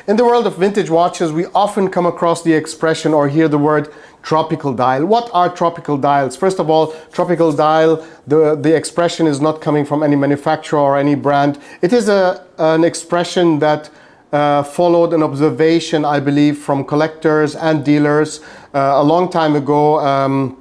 In the world of vintage watches, we often come across the expression or hear the word tropical dial. What are tropical dials? First of all, tropical dial, the expression is not coming from any manufacturer or any brand. It is an expression that followed an observation, I believe, from collectors and dealers a long time ago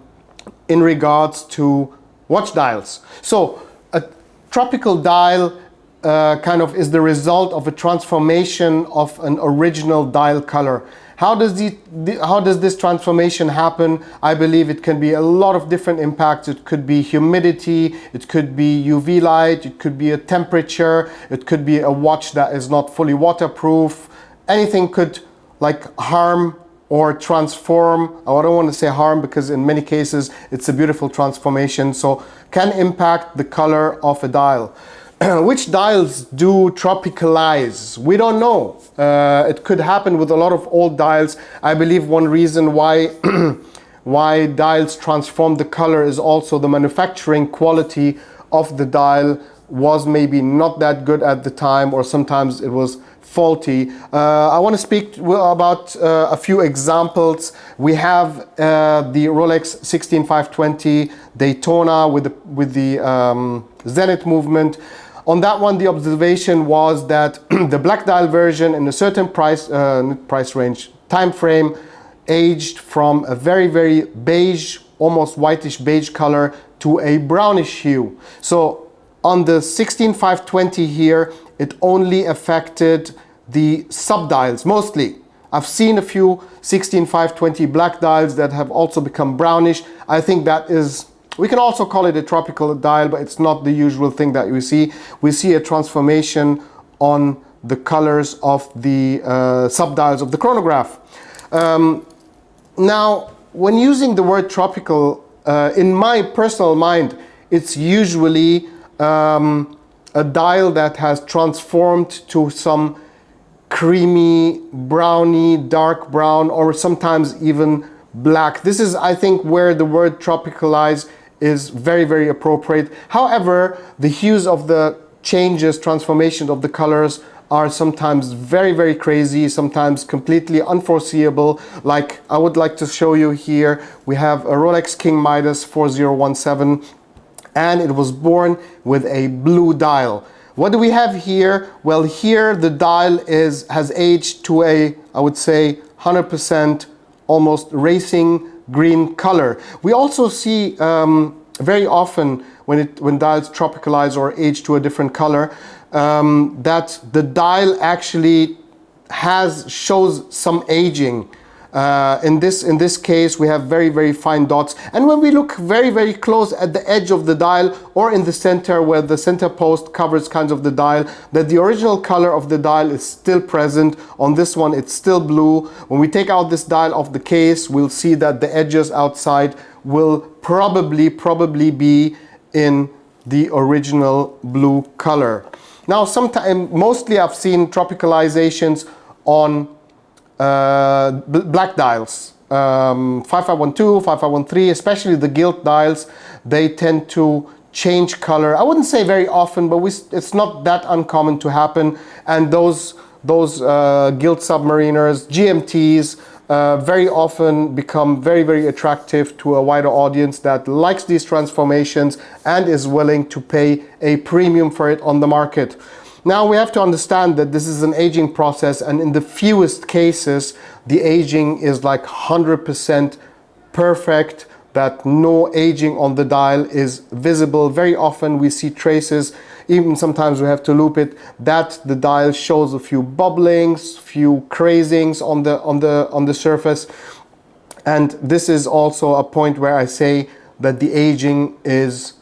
in regards to watch dials. So a tropical dial kind of is the result of a transformation of an original dial color. How does this transformation happen? I believe it can be a lot of different impacts. It could be humidity, it could be UV light, it could be a temperature, it could be a watch that is not fully waterproof. Anything could like harm or transform. I don't want to say harm because in many cases it's a beautiful transformation, so can impact the color of a dial. Which dials do tropicalize? We don't know. It could happen with a lot of old dials. I believe one reason why why dials transform the color is also the manufacturing quality of the dial was maybe not that good at the time, or sometimes it was faulty. I want to speak about a few examples. We have the Rolex 16520 Daytona with the Zenith movement. On that one, the observation was that the black dial version in a certain price range, time frame, aged from a very, very beige, almost whitish beige color to a brownish hue. So on the 16520 here, it only affected the sub-dials mostly. I've seen a few 16520 black dials that have also become brownish. I think that is, we can also call it a tropical dial, but it's not the usual thing that we see. We see a transformation on the colors of the sub-dials of the chronograph. Now, when using the word tropical, in my personal mind, it's usually a dial that has transformed to some creamy, browny, dark brown, or sometimes even black. This is, I think, where the word tropicalize is very, very appropriate. However, the hues of the changes, transformations of the colors are sometimes very, very crazy, sometimes completely unforeseeable. Like I would like to show you here, we have a Rolex King Midas 4017, and it was born with a blue dial. What do we have here? Well, here the dial has aged to a, I would say, 100% almost racing green color. We also see very often when dials tropicalize or age to a different color, that the dial actually shows some aging. In this case, we have very, very fine dots. And when we look very, very close at the edge of the dial or in the center where the center post covers kinds of the dial, that the original color of the dial is still present. On this one, it's still blue. When we take out this dial off the case, we'll see that the edges outside will probably be in the original blue color. Now, mostly I've seen tropicalizations on black dials, 5512, 5513, especially the gilt dials. They tend to change color. I wouldn't say very often, but it's not that uncommon to happen. And those gilt submariners, GMTs, very often become very, very attractive to a wider audience that likes these transformations and is willing to pay a premium for it on the market. Now we have to understand that this is an aging process, and in the fewest cases, the aging is like 100% perfect, that no aging on the dial is visible. Very often we see traces, even sometimes we have to loop it, that the dial shows a few bubblings, few crazings on the surface. And this is also a point where I say that the aging is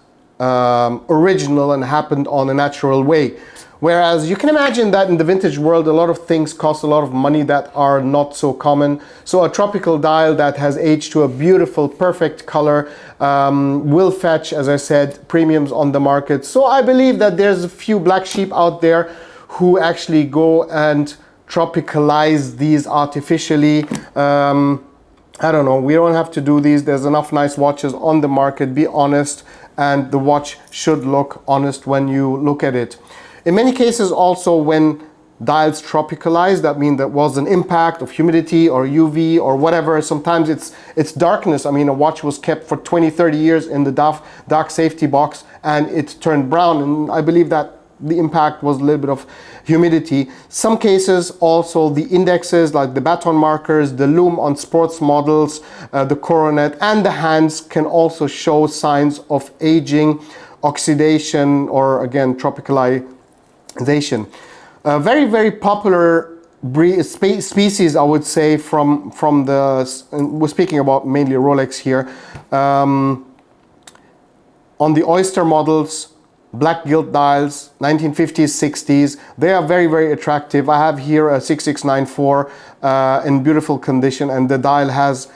original and happened on a natural way. Whereas you can imagine that in the vintage world, a lot of things cost a lot of money that are not so common. So a tropical dial that has aged to a beautiful, perfect color will fetch, as I said, premiums on the market. So I believe that there's a few black sheep out there who actually go and tropicalize these artificially. I don't know, we don't have to do these. There's enough nice watches on the market, be honest, and the watch should look honest when you look at it. In many cases also, when dials tropicalized. That means there was an impact of humidity or UV or whatever. Sometimes it's darkness. I mean, a watch was kept for 20, 30 years in the dark safety box and it turned brown, and I believe that the impact was a little bit of humidity. Some cases also the indexes like the baton markers, the lume on sports models, the coronet and the hands can also show signs of aging, oxidation, or again tropicalization. Very, very popular species, I would say, from the, we're speaking about mainly Rolex here, on the Oyster models, black gilt dials, 1950s, 60s. They are very, very attractive. I have here a 6694 in beautiful condition, and the dial has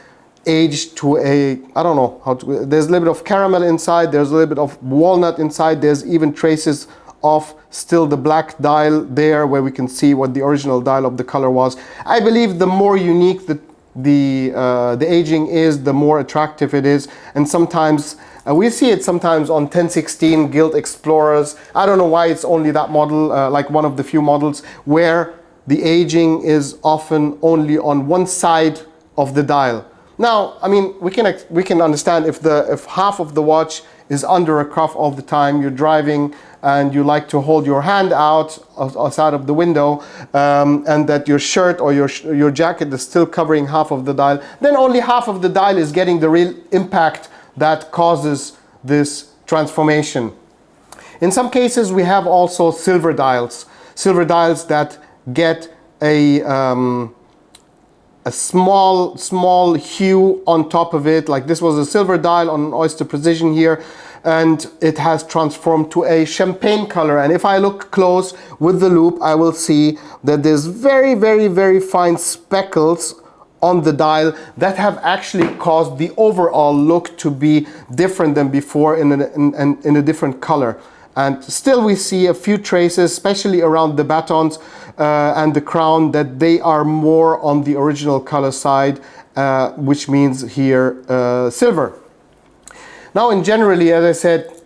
aged to a, I don't know how to, there's a little bit of caramel inside, there's a little bit of walnut inside, there's even traces of still the black dial there where we can see what the original dial of the color was. I believe the more unique the aging is, the more attractive it is, and sometimes we see it sometimes on 1016 gilt explorers. I don't know why it's only that model, like one of the few models where the aging is often only on one side of the dial. Now, I mean, we can understand if half of the watch is under a cuff all the time, you're driving and you like to hold your hand outside of the window, and that your shirt or your jacket is still covering half of the dial, then only half of the dial is getting the real impact that causes this transformation. In some cases, we have also silver dials that get a small hue on top of it. Like this was a silver dial on Oyster Precision here, and it has transformed to a champagne color. And if I look close with the loupe, I will see that there's very, very, very fine speckles on the dial that have actually caused the overall look to be different than before in a different color. And still we see a few traces, especially around the batons and the crown, that they are more on the original color side, which means here silver. Now, in generally, as I said,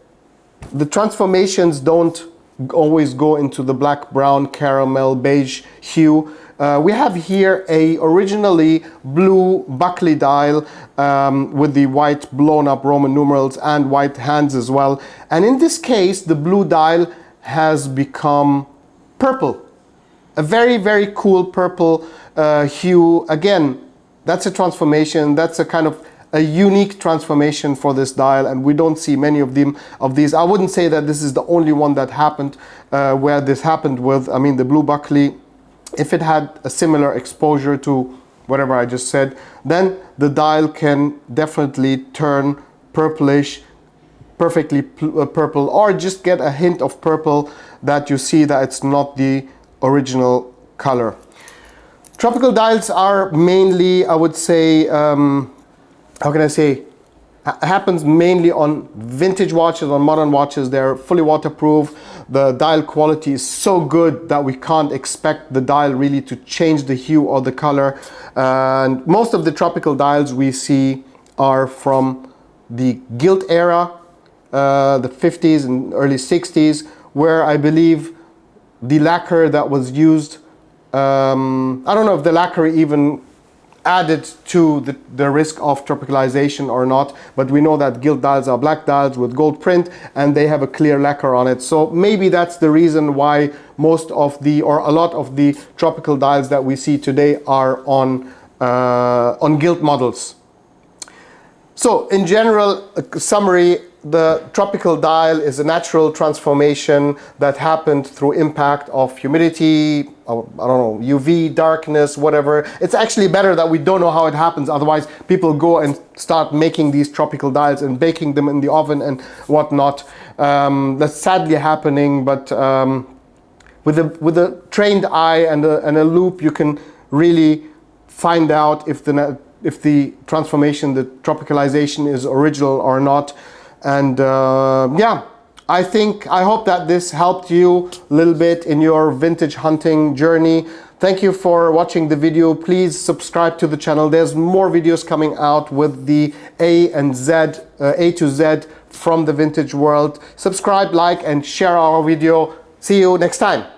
the transformations don't always go into the black, brown, caramel, beige hue. We have here a originally blue Buckley dial with the white blown up Roman numerals and white hands as well. And in this case, the blue dial has become purple. A very, very cool purple hue. Again, that's a transformation. That's a kind of a unique transformation for this dial, and we don't see many of these. I wouldn't say that this is the only one that happened where this happened with. I mean, the blue Buckley, if it had a similar exposure to whatever I just said, then the dial can definitely turn purplish, perfectly purple, or just get a hint of purple that you see that it's not the original color. Tropical dials are mainly, I would say, how can I say, happens mainly on vintage watches, on modern watches. They're fully waterproof. The dial quality is so good that we can't expect the dial really to change the hue or the color. And most of the tropical dials we see are from the gilt era, the 50s and early 60s, where I believe the lacquer that was used, I don't know if the lacquer even added to the risk of tropicalization or not, but we know that gilt dials are black dials with gold print and they have a clear lacquer on it. So maybe that's the reason why most of the, or a lot of the tropical dials that we see today are on gilt models. So in general, a summary, the tropical dial is a natural transformation that happened through impact of humidity, I don't know, UV, darkness, whatever. It's actually better that we don't know how it happens. Otherwise, people go and start making these tropical dials and baking them in the oven and whatnot. That's sadly happening, but with a trained eye and a loupe, you can really find out if the transformation, the tropicalization is original or not. And yeah, I hope that this helped you a little bit in your vintage hunting journey. Thank you for watching the video. Please subscribe to the channel. There's more videos coming out with the A to Z from the vintage world. Subscribe, like, and share our video. See you next time.